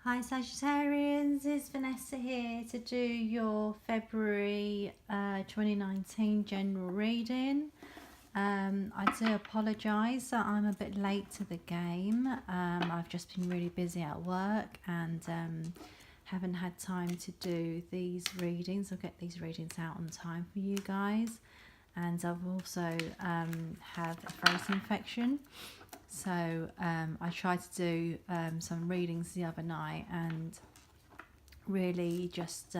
Hi Sagittarians, it's Vanessa here to do your February 2019 general reading. I do apologise that I'm a bit late to the game. I've just been really busy at work and haven't had time to do these readings. I'll get these readings out on time for you guys. And I've also had a throat infection. So I tried to do some readings the other night and really just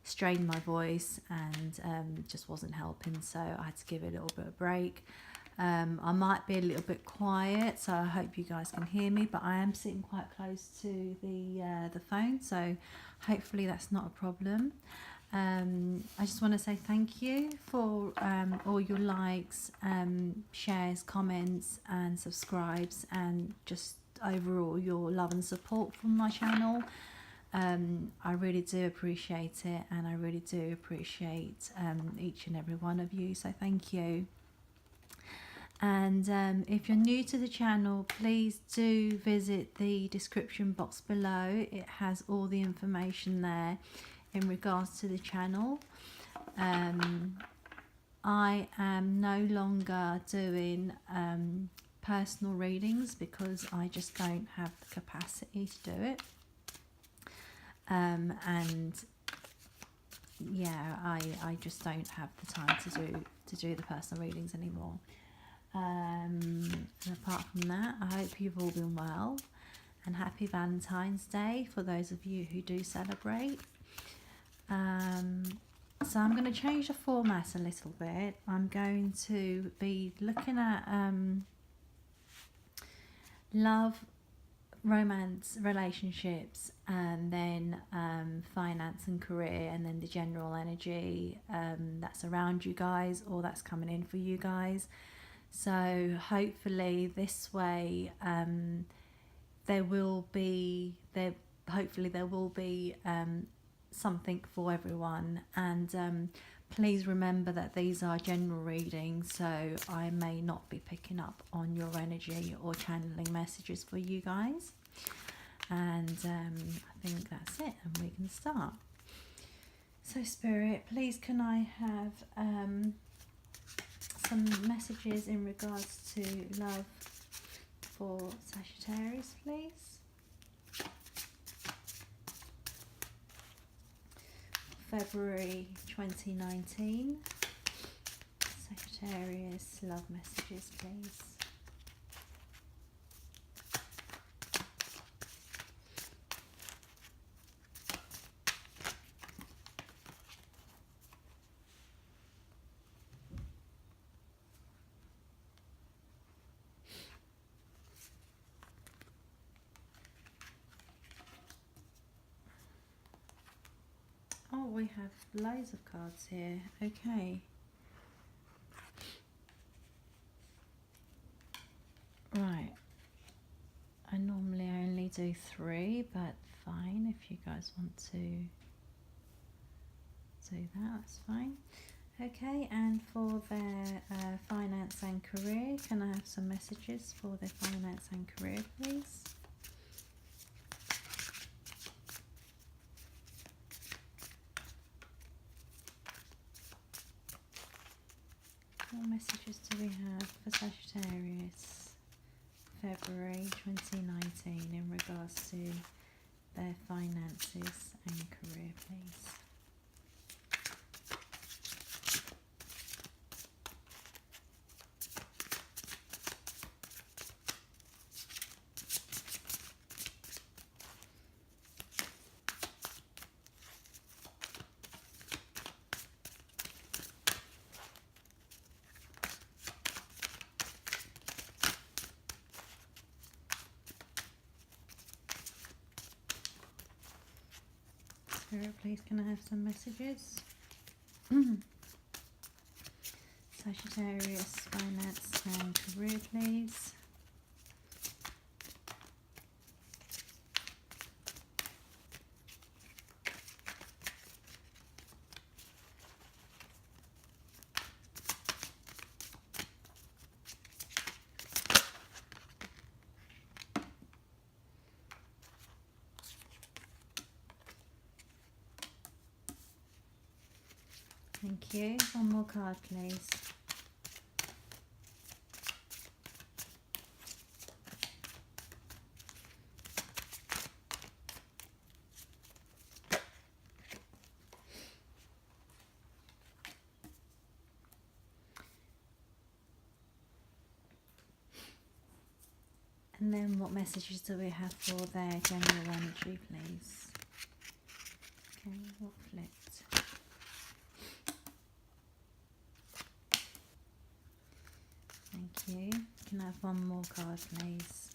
strained my voice and just wasn't helping, so I had to give it a little bit of break. I might be a little bit quiet, so I hope you guys can hear me, but I am sitting quite close to the phone, so hopefully that's not a problem. I just want to say thank you for all your likes, shares, comments and subscribes, and just overall your love and support from my channel. I really do appreciate it, and I really do appreciate each and every one of you, so thank you. And if you're new to the channel, please do visit the description box below. It has all the information there in regards to the channel. I am no longer doing personal readings because I just don't have the capacity to do it. And yeah, I just don't have the time to do the personal readings anymore. And apart from that, I hope you've all been well, and happy Valentine's Day for those of you who do celebrate. So I'm going to change the format a little bit. I'm going to be looking at love, romance, relationships, and then finance and career, and then the general energy that's around you guys, or that's coming in for you guys. So hopefully this way there will be something for everyone. And please remember that these are general readings, so I may not be picking up on your energy or channeling messages for you guys. And I think that's it, and we can start. So Spirit, please can I have some messages in regards to love for Sagittarius, please? February 2019. Sagittarius, love messages, please. Oh, we have loads of cards here. Okay. Right. I normally only do 3, but fine, if you guys want to do that, that's fine. Okay, and for their finance and career, can I have some messages for their finance and career, please? What messages do we have for Sagittarius February 2019 in regards to their finances and career, please? Spirit, please can I have some messages? Sagittarius, finance and career, please. Thank you. One more card, please. And then what messages do we have for their general energy, please? Okay, what flipped? Thank you. Can I have one more card, please?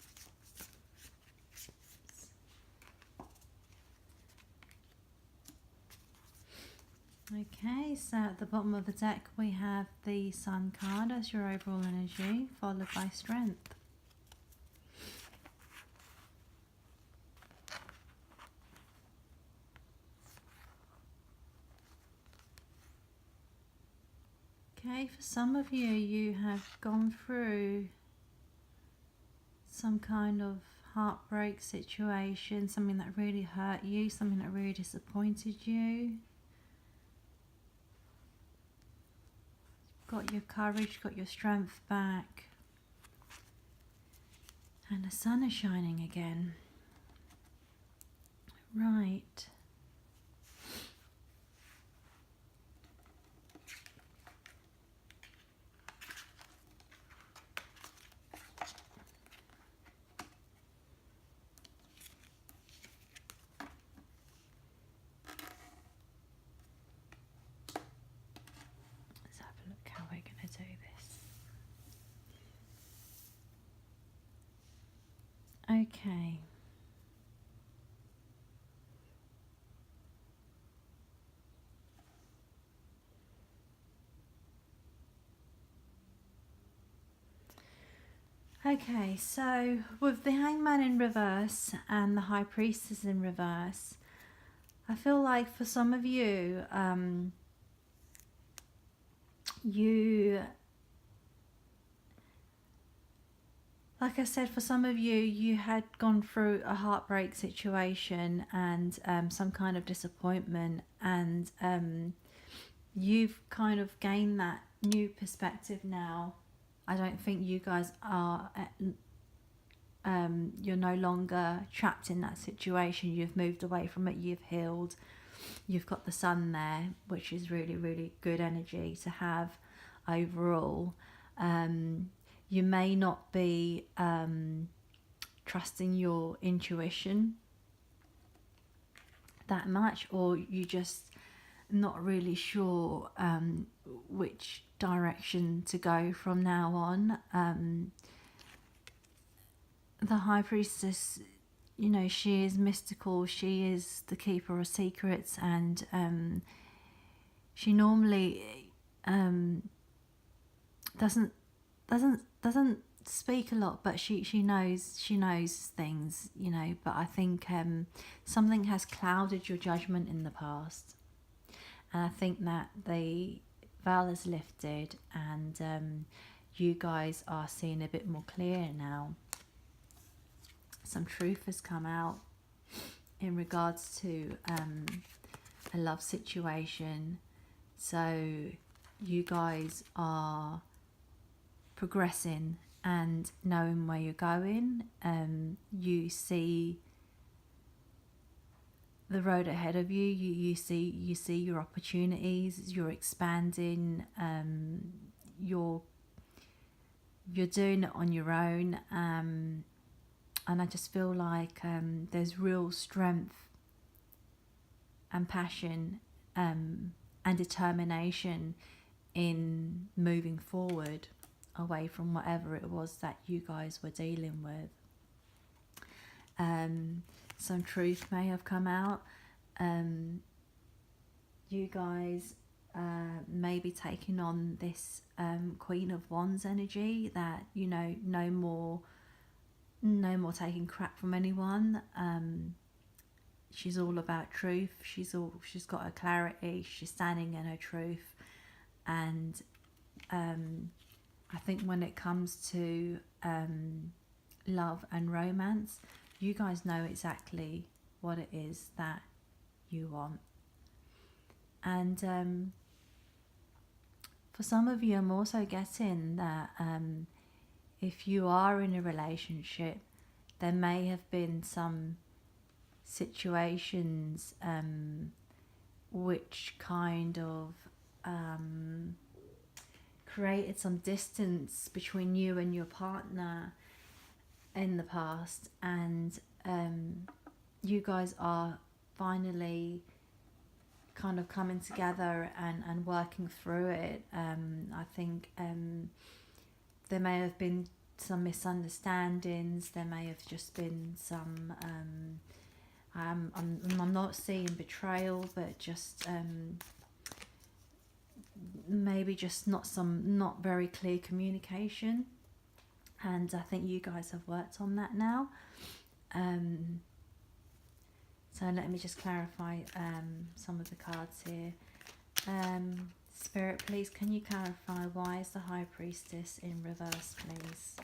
Okay, so at the bottom of the deck we have the Sun card as your overall energy, followed by Strength. Okay, for some of you, you have gone through some kind of heartbreak situation, something that really hurt you, something that really disappointed you. Got your courage, got your strength back. And the sun is shining again. Right. Let's have a look how we're going to do this. Okay. Okay, so with the Hangman in reverse and the High Priestess in reverse, I feel like for some of you, like I said, for some of you, you had gone through a heartbreak situation and some kind of disappointment, and you've kind of gained that new perspective now. I don't think you guys are, you're no longer trapped in that situation. You've moved away from it, you've healed. You've got the sun there, which is really, really good energy to have overall. You may not be trusting your intuition that much, or you just not really sure which direction to go from now on. The High Priestess, you know, she is mystical, she is the keeper of secrets, and she normally doesn't speak a lot, but she knows things, you know. But I think something has clouded your judgment in the past, and I think that the veil is lifted, and you guys are seeing a bit more clear now. Some truth has come out in regards to a love situation. So you guys are progressing and knowing where you're going. You see the road ahead of you. You see your opportunities. You're expanding. You're doing it on your own. And I just feel like there's real strength and passion and determination in moving forward away from whatever it was that you guys were dealing with. Some truth may have come out. You guys may be taking on this Queen of Wands energy, that, you know, no more taking crap from anyone. She's all about truth. She's got her clarity. She's standing in her truth. And I think when it comes to love and romance, you guys know exactly what it is that you want. And For some of you, I'm also getting that if you are in a relationship, there may have been some situations which kind of created some distance between you and your partner in the past, and you guys are finally kind of coming together and working through it. I think there may have been some misunderstandings, there may have just been some I'm not seeing betrayal, but just maybe just not very clear communication, and I think you guys have worked on that now. So let me just clarify some of the cards here. Spirit, please, can you clarify why is the High Priestess in reverse, please?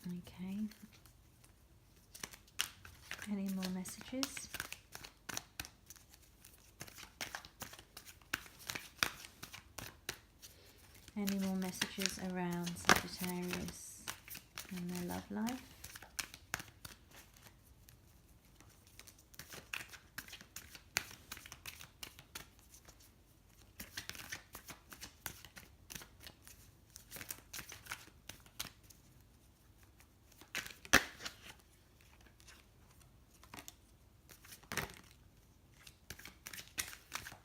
Okay. Any more messages? Any more messages around Sagittarius and their love life?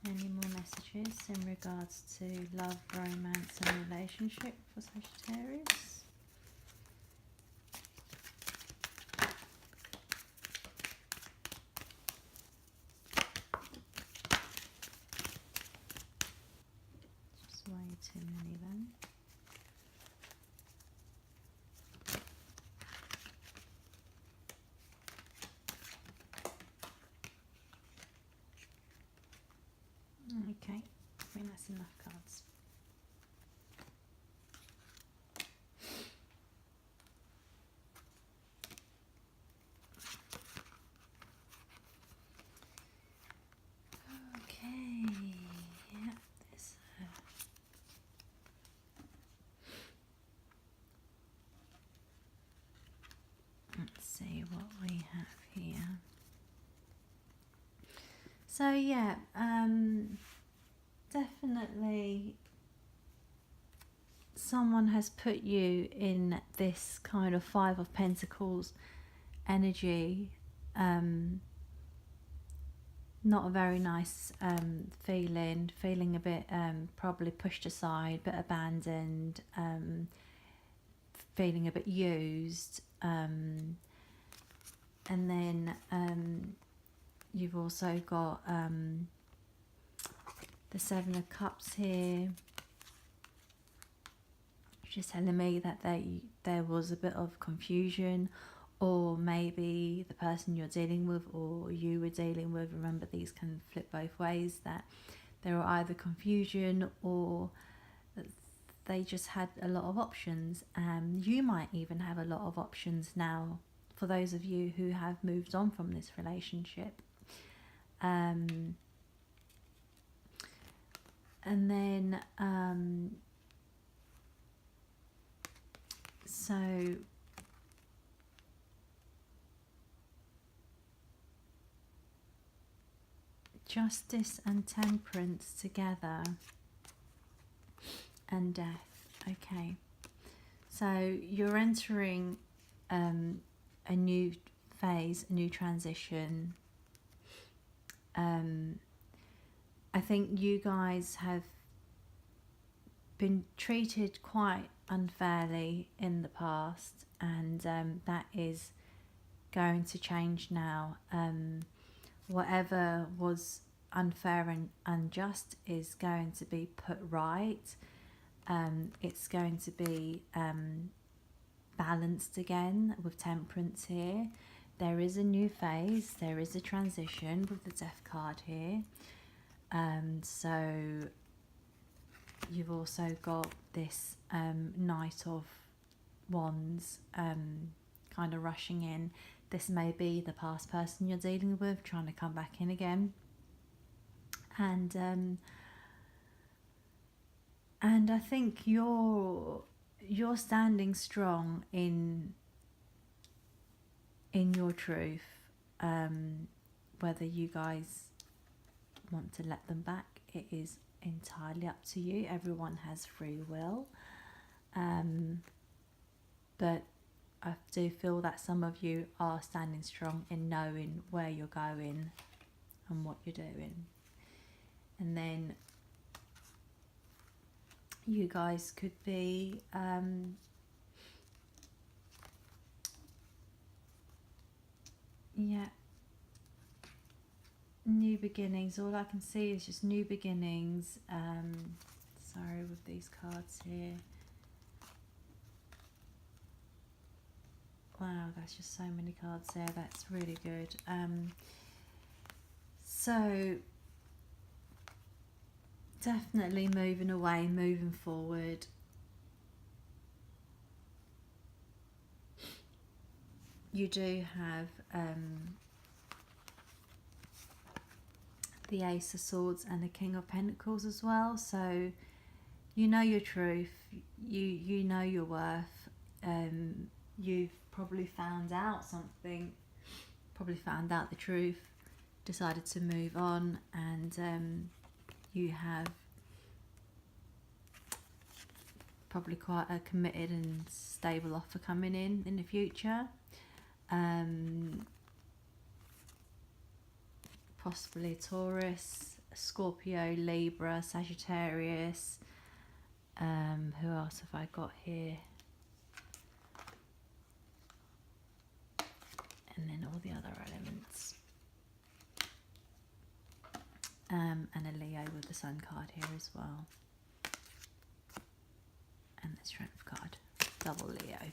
Any more messages in regards to love, romance and relationship for Sagittarius? Just way too many then. Okay, I think that's enough cards. Okay, yeah, this. Let's see what we have here. So yeah, definitely someone has put you in this kind of Five of Pentacles energy. Not a very nice feeling a bit probably pushed aside, but abandoned, feeling a bit used, and then you've also got the Seven of Cups here, which is telling me that there was a bit of confusion, or maybe the person you're dealing with or you were dealing with, remember these can flip both ways, that there were either confusion or they just had a lot of options. You might even have a lot of options now for those of you who have moved on from this relationship. And then so Justice and Temperance together, and Death. Okay, so you're entering a new phase, a new transition. I think you guys have been treated quite unfairly in the past, and that is going to change now. Whatever was unfair and unjust is going to be put right. It's going to be balanced again with Temperance here. There is a new phase, there is a transition with the Death card here. So you've also got this Knight of Wands kind of rushing in. This may be the past person you're dealing with trying to come back in again. And I think you're standing strong in your truth. Whether you guys want to let them back, it is entirely up to you. Everyone has free will. But I do feel that some of you are standing strong in knowing where you're going and what you're doing. And then you guys could be new beginnings. All I can see is just new beginnings. Sorry, with these cards here. Wow, that's just so many cards there. That's really good. So definitely moving away, moving forward. You do have the Ace of Swords and the King of Pentacles as well. So you know your truth. You know your worth. You've probably found out something. Probably found out the truth. Decided to move on, and you have probably quite a committed and stable offer coming in the future. Possibly Taurus, Scorpio, Libra, Sagittarius. Who else have I got here? And then all the other elements. And a Leo with the Sun card here as well. And the Strength card, double Leo.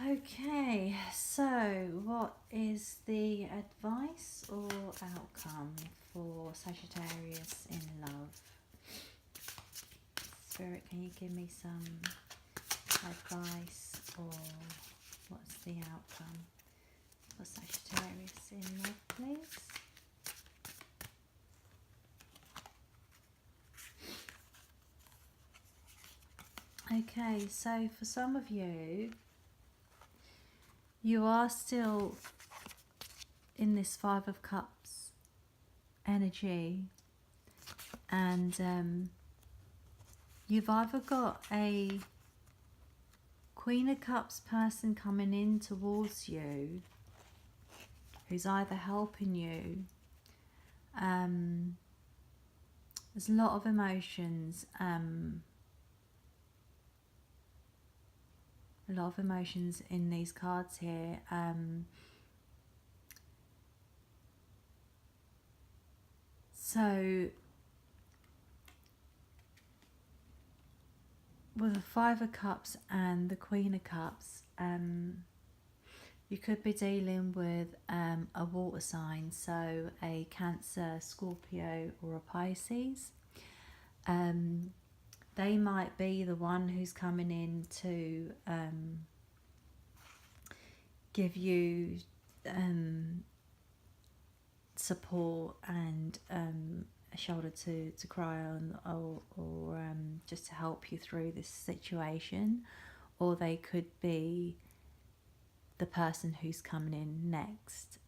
Okay, so what is the advice or outcome for Sagittarius in love? Spirit, can you give me some advice, or what's the outcome for Sagittarius in love, please? Okay, so for some of you, you are still in this Five of Cups energy, and you've either got a Queen of Cups person coming in towards you who's either helping you. There's a lot of emotions. A lot of emotions in these cards here. So with the Five of Cups and the Queen of Cups, you could be dealing with a water sign, so a Cancer, Scorpio, or a Pisces. They might be the one who's coming in to give you support and a shoulder to cry on, or just to help you through this situation. Or they could be the person who's coming in next.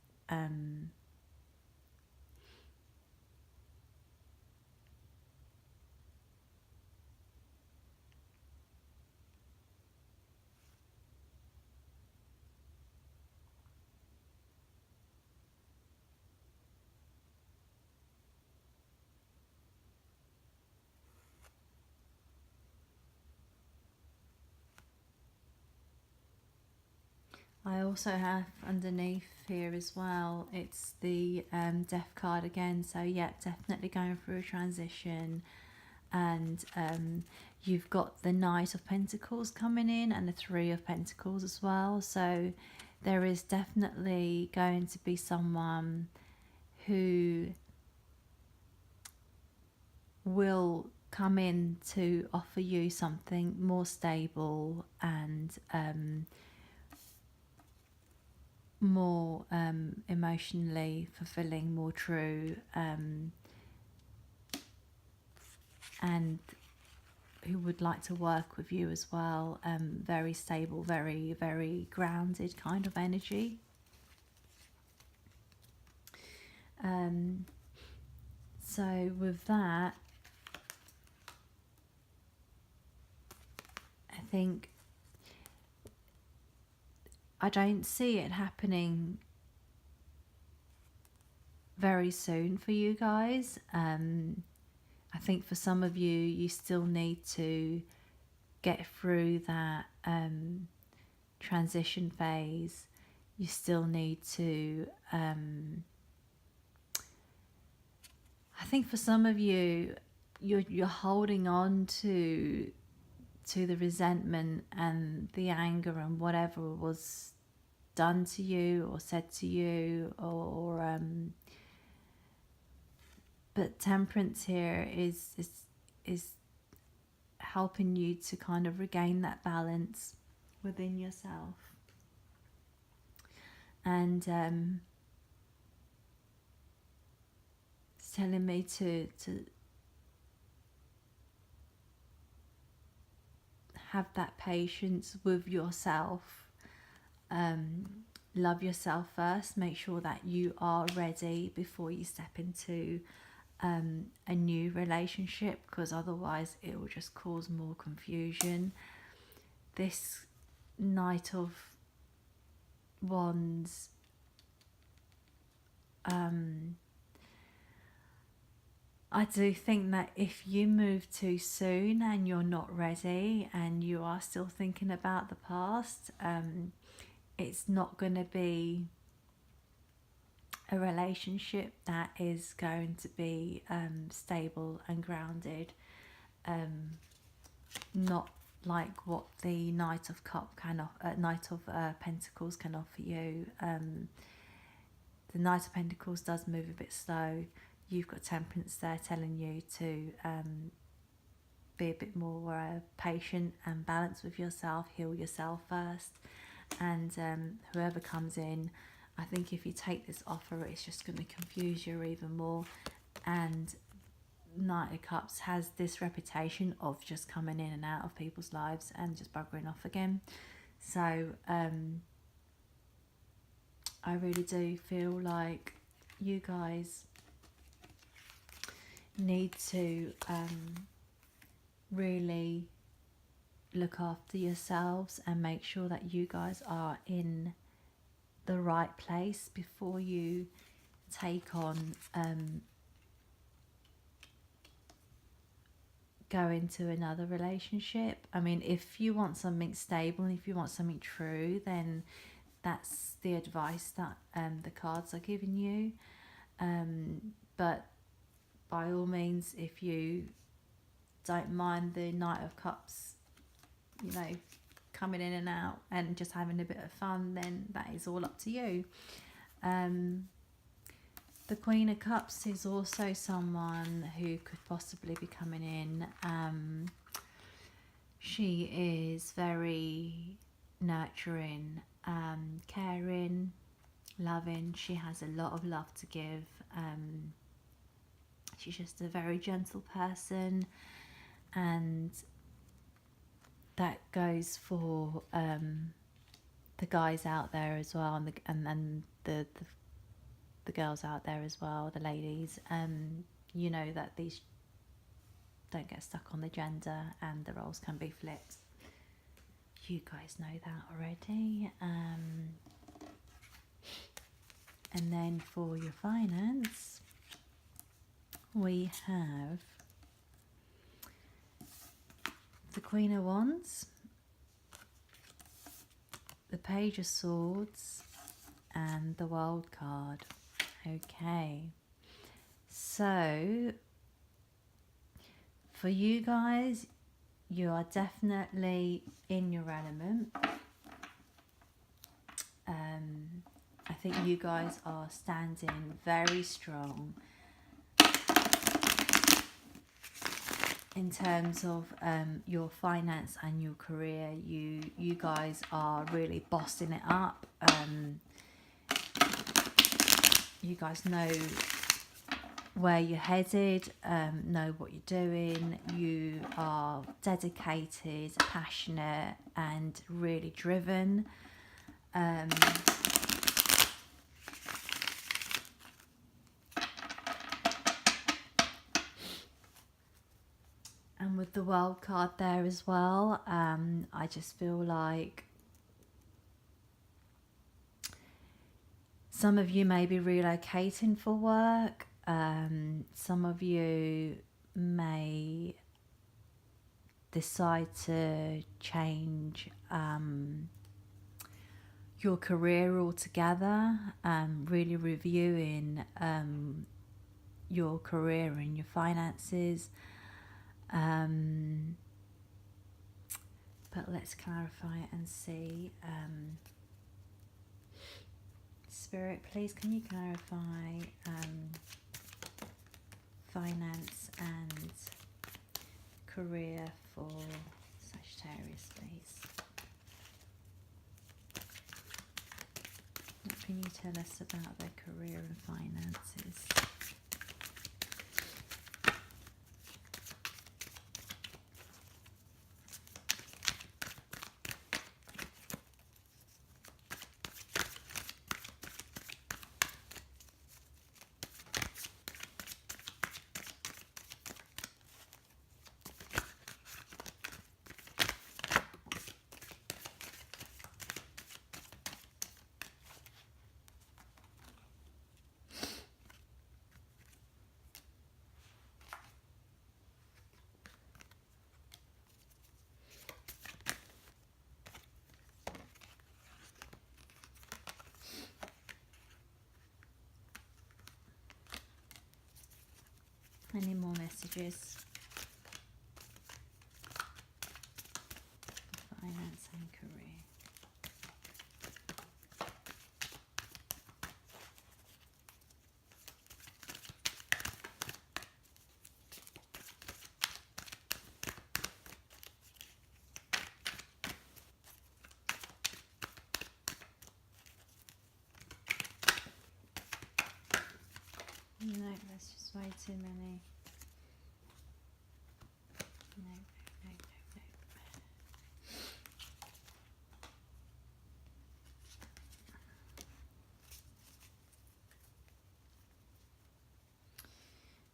I also have underneath here as well, it's the Death card again. So yeah, definitely going through a transition. And you've got the Knight of Pentacles coming in and the Three of Pentacles as well. So there is definitely going to be someone who will come in to offer you something more stable and more emotionally fulfilling, more true, and who would like to work with you as well. Very stable, very, very grounded kind of energy. So with that, I think I don't see it happening very soon for you guys. I think for some of you, you still need to get through that transition phase. You still need to I think for some of you, you're holding on to the resentment and the anger and whatever was done to you or said to you, or but temperance here is helping you to kind of regain that balance within yourself. And it's telling me to have that patience with yourself. Love yourself first. Make sure that you are ready before you step into a new relationship, because otherwise it will just cause more confusion. This Knight of Wands, I do think that if you move too soon and you're not ready and you are still thinking about the past, it's not going to be a relationship that is going to be stable and grounded. Not like what the Knight of Pentacles can offer you. The Knight of Pentacles does move a bit slow. You've got Temperance there telling you to be a bit more patient and balanced with yourself, heal yourself first. And whoever comes in, I think if you take this offer, it's just going to confuse you even more. And Knight of Cups has this reputation of just coming in and out of people's lives and just buggering off again. So I really do feel like you guys need to really look after yourselves and make sure that you guys are in the right place before you take on go into another relationship. I mean, if you want something stable and if you want something true, then that's the advice that the cards are giving you. But by all means, if you don't mind the Knight of Cups, you know, coming in and out and just having a bit of fun, then that is all up to you. The Queen of Cups is also someone who could possibly be coming in. She is very nurturing, caring, loving. She has a lot of love to give. She's just a very gentle person, and that goes for the guys out there as well, and the girls out there as well, the ladies. You know that these don't get stuck on the gender and the roles can be flipped. You guys know that already. And then for your finance, we have the Queen of Wands, the Page of Swords, and the World card. Okay, so for you guys, you are definitely in your element. I think you guys are standing very strong. in terms of your finance and your career, you guys are really bossing it up. You guys know where you're headed, know what you're doing. You are dedicated, passionate, and really driven. And with the World card there as well, I just feel like some of you may be relocating for work. Some of you may decide to change your career altogether, really reviewing your career and your finances. But let's clarify it and see. Spirit, please can you clarify finance and career for Sagittarius, please? What can you tell us about their career and finances? Any more messages? Finance and career. No, that's just way too many. No, no, no, no.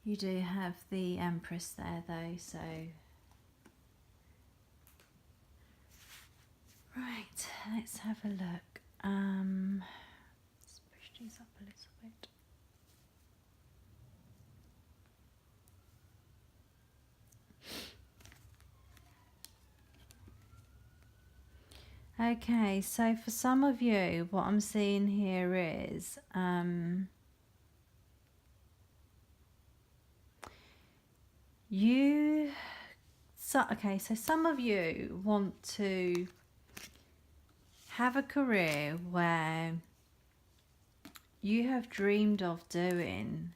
You do have the Empress there though, so right, let's have a look. Let's push these up a little bit. Okay, so for some of you, what I'm seeing here is so some of you want to have a career where you have dreamed of doing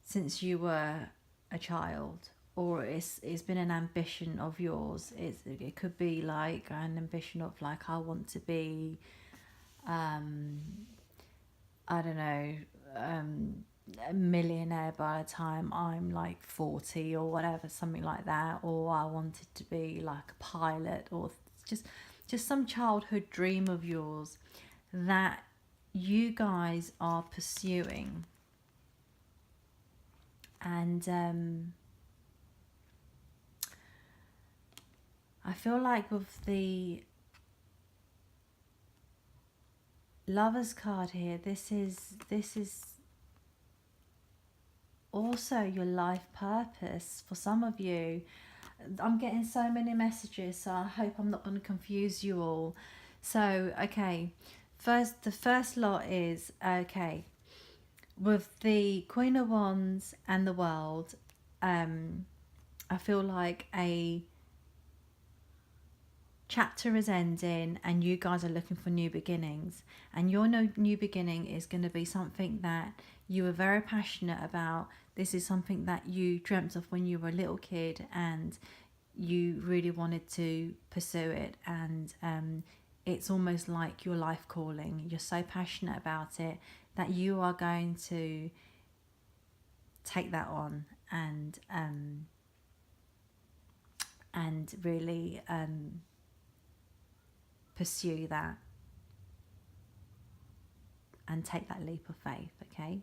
since you were a child, or it's been an ambition of yours. It could be like an ambition of like, I want to be I don't know, a millionaire by the time I'm like 40 or whatever, something like that, or I wanted to be like a pilot, or just some childhood dream of yours that you guys are pursuing. And I feel like with the Lovers card here, this is also your life purpose for some of you. I'm getting so many messages, so I hope I'm not going to confuse you all. So okay, the first lot is okay with the Queen of Wands and the World. I feel like a chapter is ending and you guys are looking for new beginnings, and your new beginning is going to be something that you are very passionate about, this is something that you dreamt of when you were a little kid and you really wanted to pursue it, and it's almost like your life calling. You're so passionate about it that you are going to take that on and really pursue that and take that leap of faith. Okay,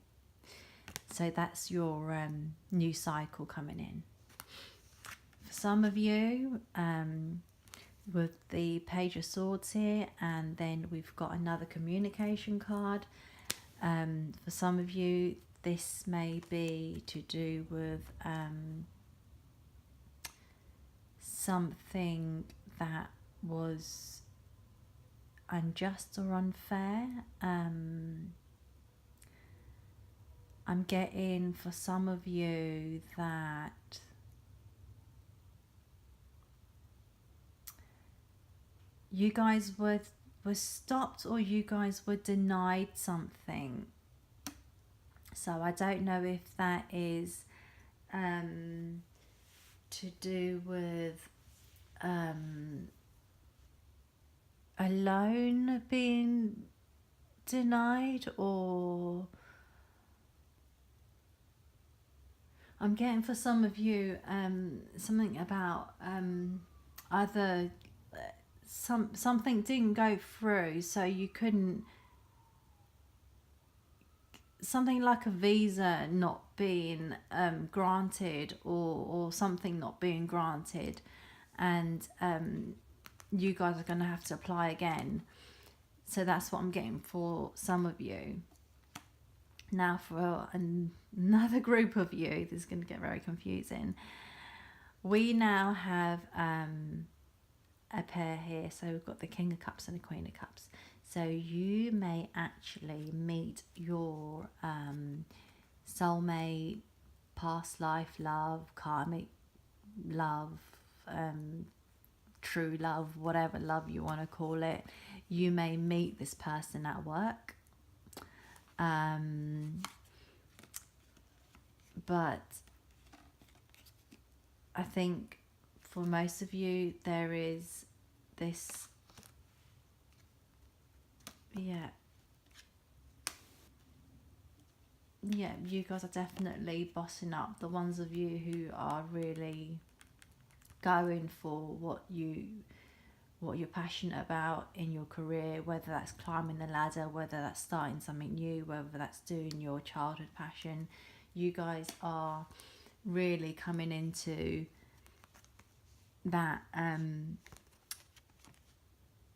so that's your new cycle coming in. For some of you, with the Page of Swords here, and then we've got another communication card. For some of you, this may be to do with something that was unjust or unfair. I'm getting for some of you that you guys were stopped, or you guys were denied something. So I don't know if that is to do with a loan being denied, or I'm getting for some of you something about either something didn't go through, so you couldn't, something like a visa not being granted, or something not being granted, and you guys are going to have to apply again. So that's what I'm getting for some of you. Now for another group of you, this is going to get very confusing. We now have a pair here. So we've got the King of Cups and the Queen of Cups. So you may actually meet your soulmate, past life love, karmic love, true love, whatever love you want to call it. You may meet this person at work. But I think for most of you there is this, yeah, you guys are definitely bossing up. The ones of you who are really going for what you're passionate about in your career, whether that's climbing the ladder, whether that's starting something new, whether that's doing your childhood passion. You guys are really coming into that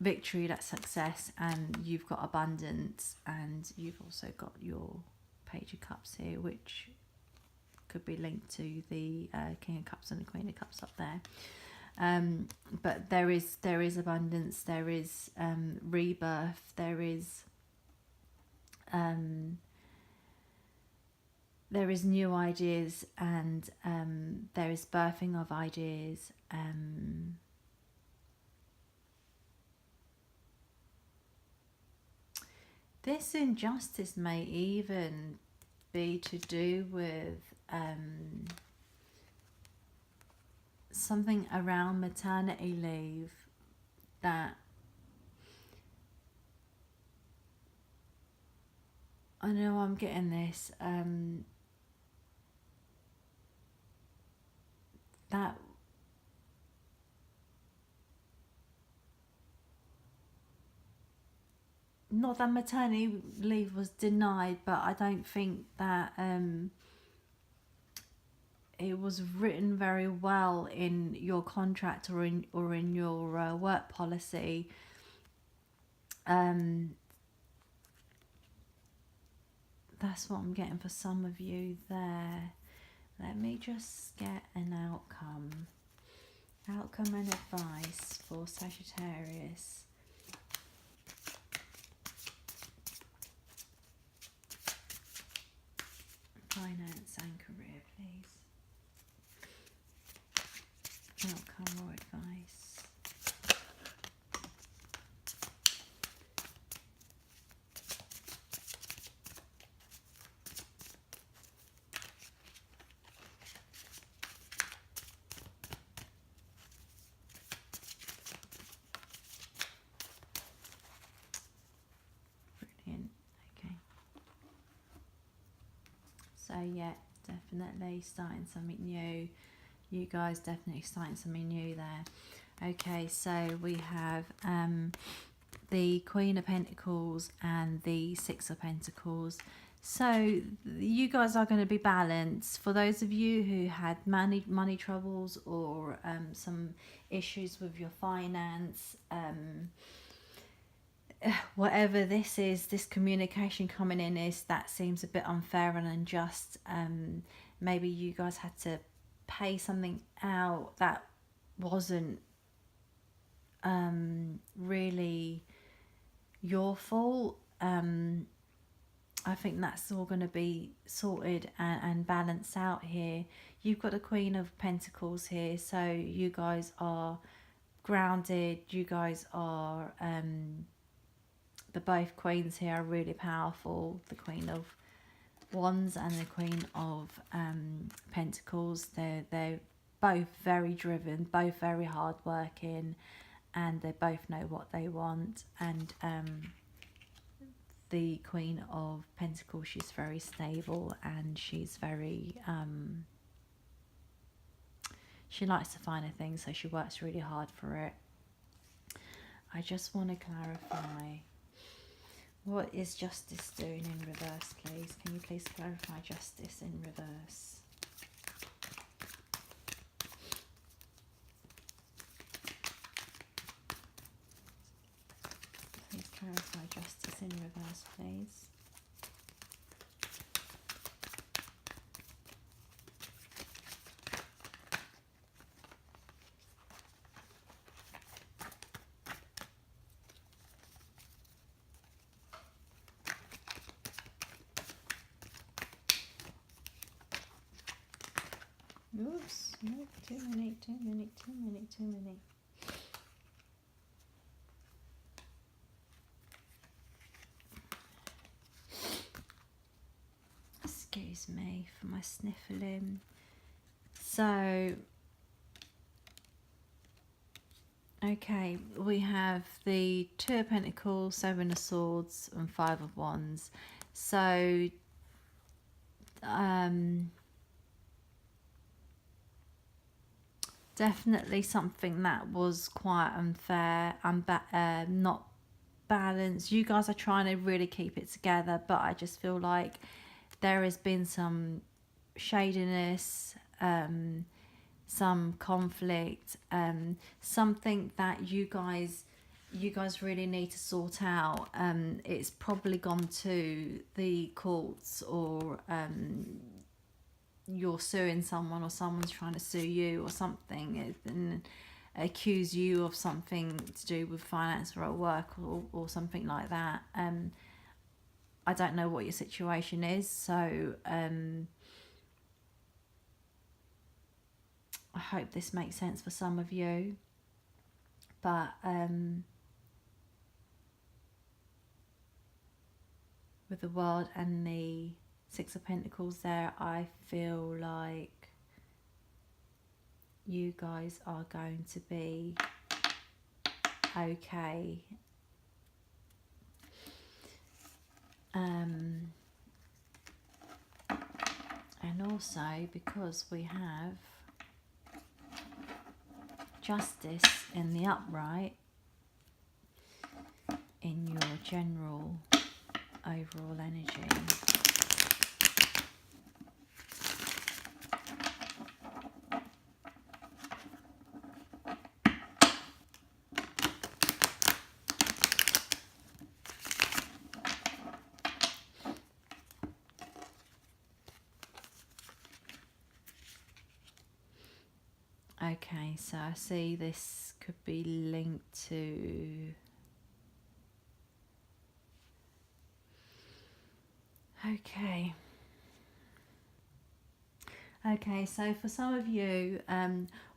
victory, that success, and you've got abundance, and you've also got your Page of Cups here, which could be linked to the King of Cups and the Queen of Cups up there. But there is abundance, there is rebirth, there is new ideas, and there is birthing of ideas. This injustice may even be to do with something around maternity leave, that I know I'm getting this, that not that maternity leave was denied, but I don't think that it was written very well in your contract or in your work policy. That's what I'm getting for some of you there. Let me just get an outcome and advice for Sagittarius. Finance and career, please. Outcome or advice. So yeah, definitely starting something new. You guys definitely starting something new there. Okay, so we have the Queen of Pentacles and the Six of Pentacles. So you guys are going to be balanced. For those of you who had money troubles or some issues with your finance, whatever this is, this communication coming in is that seems a bit unfair and unjust. Maybe you guys had to pay something out that wasn't really your fault. I think that's all going to be sorted and balanced out here. You've got the Queen of Pentacles here, so you guys are grounded. You guys are the both queens here are really powerful. The Queen of Wands and the Queen of Pentacles. They're both very driven, both very hardworking, and they both know what they want. And the Queen of Pentacles, she's very stable and she's very she likes the finer things, so she works really hard for it. I just want to clarify, what is Justice doing in reverse, please? Can you please clarify Justice in reverse? Please clarify Justice in reverse, please. Oops, no, too many. Excuse me for my sniffling. So, okay, we have the Two of Pentacles, Seven of Swords, and Five of Wands. So, definitely something that was quite unfair and not balanced. You guys are trying to really keep it together, but I just feel like there has been some shadiness, some conflict, something that you guys really need to sort out. It's probably gone to the courts, or you're suing someone, or someone's trying to sue you or something and accuse you of something to do with finance or at work, or something like that. I don't know what your situation is, so I hope this makes sense for some of you. But with the World and the Six of Pentacles there, I feel like you guys are going to be okay. And also because we have Justice in the upright in your general overall energy. Okay, so I see this could be linked to... Okay, so for some of you,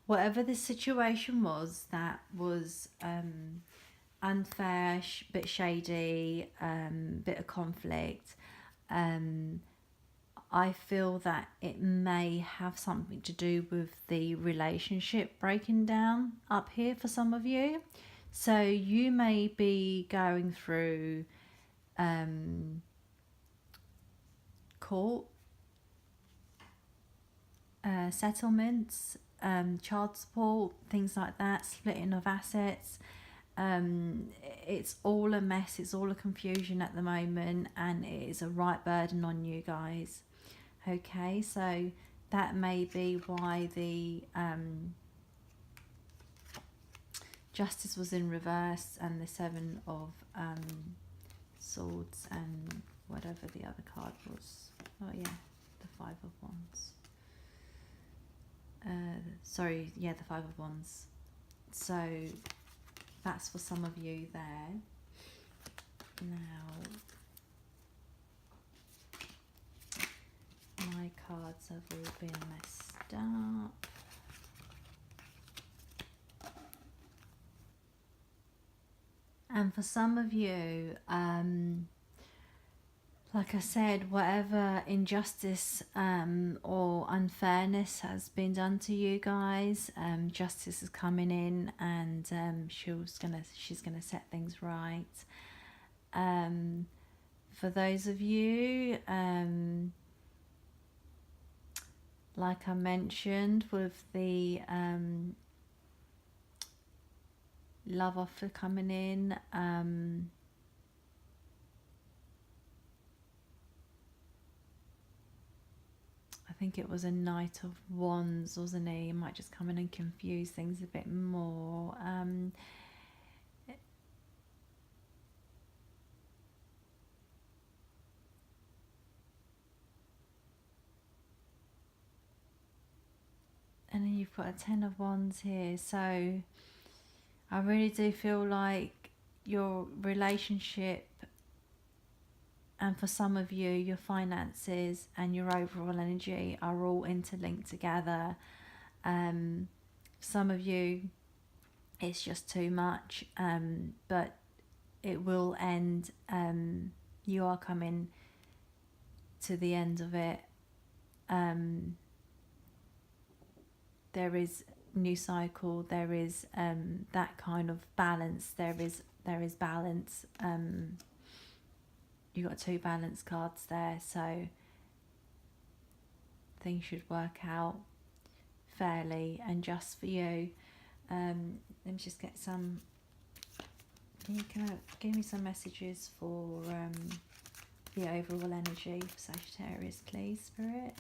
whatever the situation was that was unfair, bit shady, bit of conflict, I feel that it may have something to do with the relationship breaking down up here for some of you. So you may be going through court settlements, child support, things like that, splitting of assets. It's all a mess, it's all a confusion at the moment, and it is a right burden on you guys. Okay, so that may be why the Justice was in reverse, and the Seven of Swords, and whatever the other card was. Oh yeah, the Five of Wands. Sorry, yeah, the Five of Wands. So that's for some of you there. Now, my cards have all been messed up. And for some of you, like I said, whatever injustice or unfairness has been done to you guys, justice is coming in, and she's gonna set things right. For those of you, like I mentioned, with the love offer coming in, I think it was a Knight of Wands, wasn't he? He might just come in and confuse things a bit more. And then you've got a Ten of Wands here. So I really do feel like your relationship, and for some of you, your finances and your overall energy are all interlinked together. Some of you, it's just too much, but it will end. You are coming to the end of it. There is new cycle. There is that kind of balance. There is balance. You got two balance cards there, so things should work out fairly and just for you. Let me just get some. Can you give me some messages for the overall energy for Sagittarius, please, Spirit?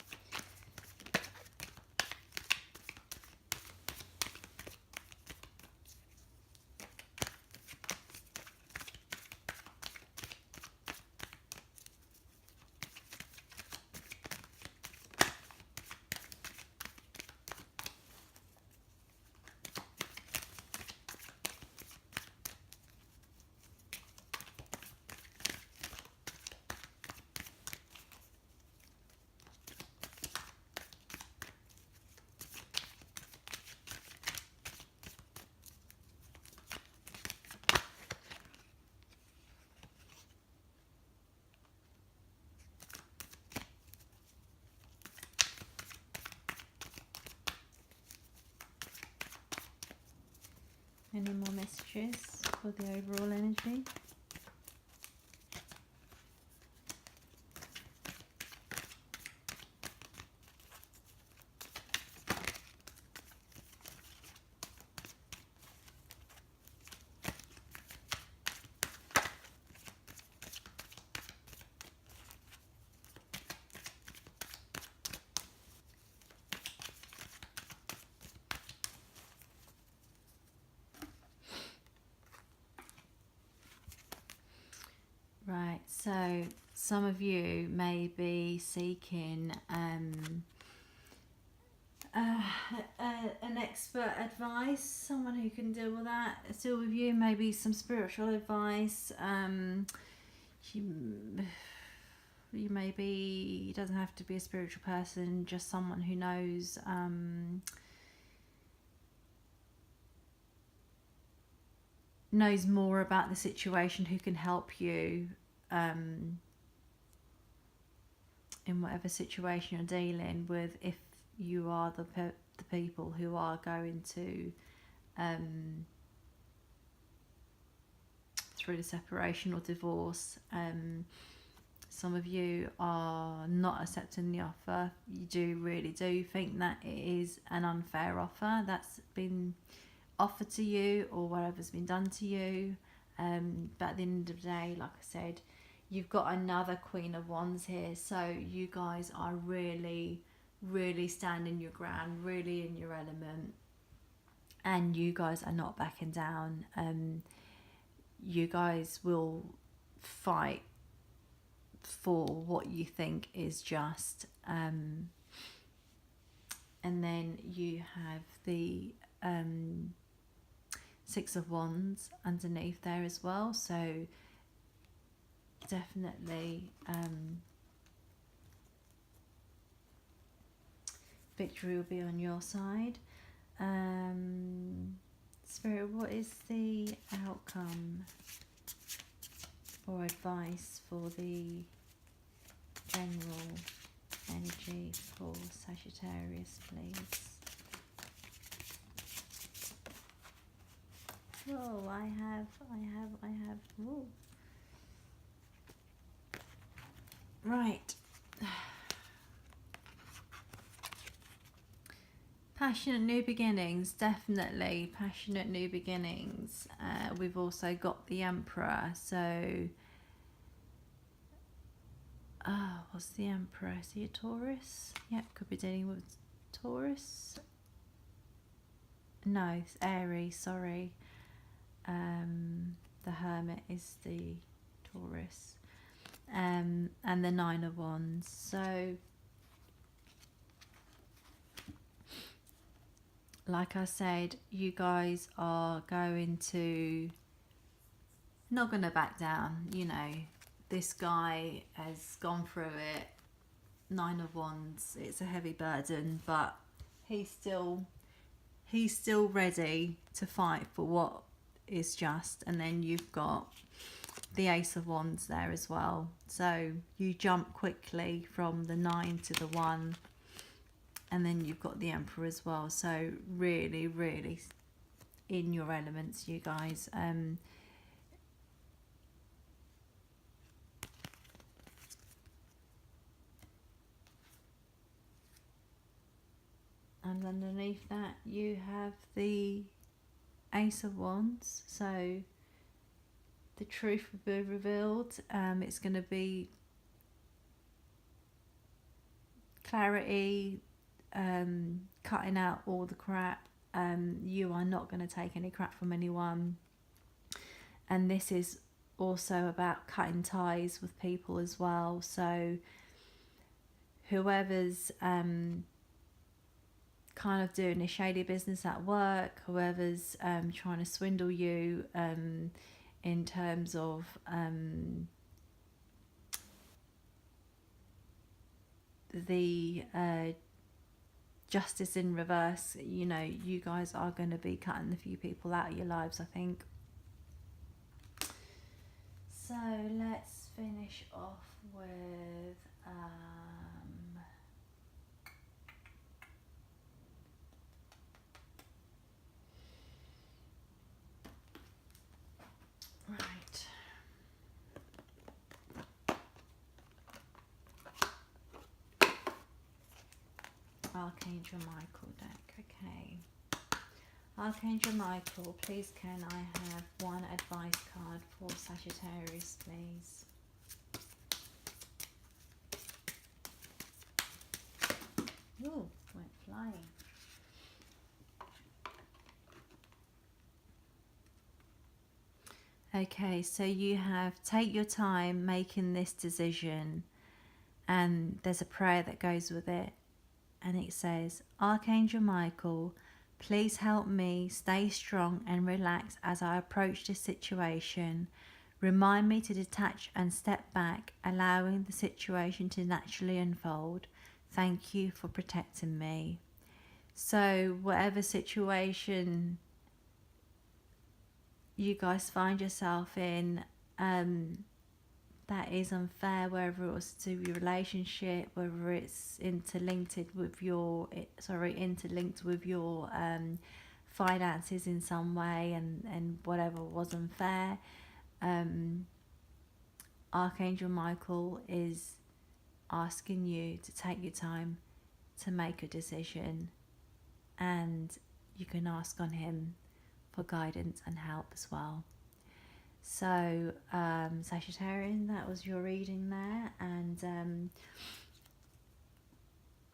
Any more messages for the overall energy? Right, so some of you may be seeking an expert advice, someone who can deal with that. Still with you, maybe some spiritual advice. You maybe, it doesn't have to be a spiritual person, just someone who knows knows more about the situation, who can help you in whatever situation you're dealing with, if you are the people who are going to through the separation or divorce. some of you are not accepting the offer. You really do think that it is an unfair offer that's been offered to you, or whatever's been done to you. But at the end of the day, like I said, you've got another Queen of Wands here, so you guys are really standing your ground, really in your element, and you guys are not backing down. You guys will fight for what you think is just. And then you have the Six of Wands underneath there as well, so definitely victory will be on your side. Spirit, what is the outcome or advice for the general energy for Sagittarius, please? Oh, I have. Ooh. Right. Passionate new beginnings, definitely passionate new beginnings. We've also got the Emperor, so what's the Emperor? Is he a Taurus? Yep, could be dealing with Taurus. No, it's Aries, sorry. The Hermit is the Taurus. And the Nine of Wands. So like I said, you guys are going to not going to back down. You know, this guy has gone through it. Nine of Wands, it's a heavy burden, but he's still ready to fight for what is just. And then you've got the Ace of Wands there as well, so you jump quickly from the 9 to the 1, and then you've got the Emperor as well, so really in your elements, you guys. And underneath that you have the Ace of Wands, so the truth will be revealed. It's going to be clarity, cutting out all the crap. You are not going to take any crap from anyone, and this is also about cutting ties with people as well. So whoever's kind of doing a shady business at work, whoever's trying to swindle you in terms of the justice in reverse, you know, you guys are going to be cutting a few people out of your lives, I think. So let's finish off with right. Archangel Michael deck. Okay. Archangel Michael, please can I have one advice card for Sagittarius, please? Ooh, went flying. Okay, so you have take your time making this decision, and there's a prayer that goes with it, and it says, Archangel Michael, please help me stay strong and relax as I approach this situation. Remind me to detach and step back, allowing the situation to naturally unfold. Thank you for protecting me. So whatever situation you guys find yourself in that is unfair, whether it's to your relationship, whether it's interlinked with your finances in some way, and whatever was unfair, Archangel Michael is asking you to take your time to make a decision, and you can ask on him for guidance and help as well. So Sagittarian, that was your reading there, and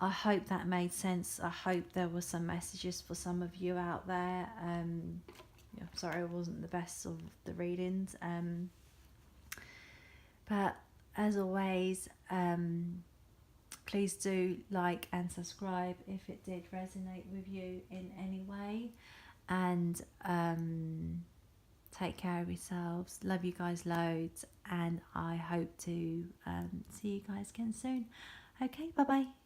I hope that made sense. I hope there were some messages for some of you out there. Yeah, sorry it wasn't the best of the readings, but as always, please do like and subscribe if it did resonate with you in any way, and take care of yourselves. Love you guys loads, and I hope to see you guys again soon. Okay, bye bye.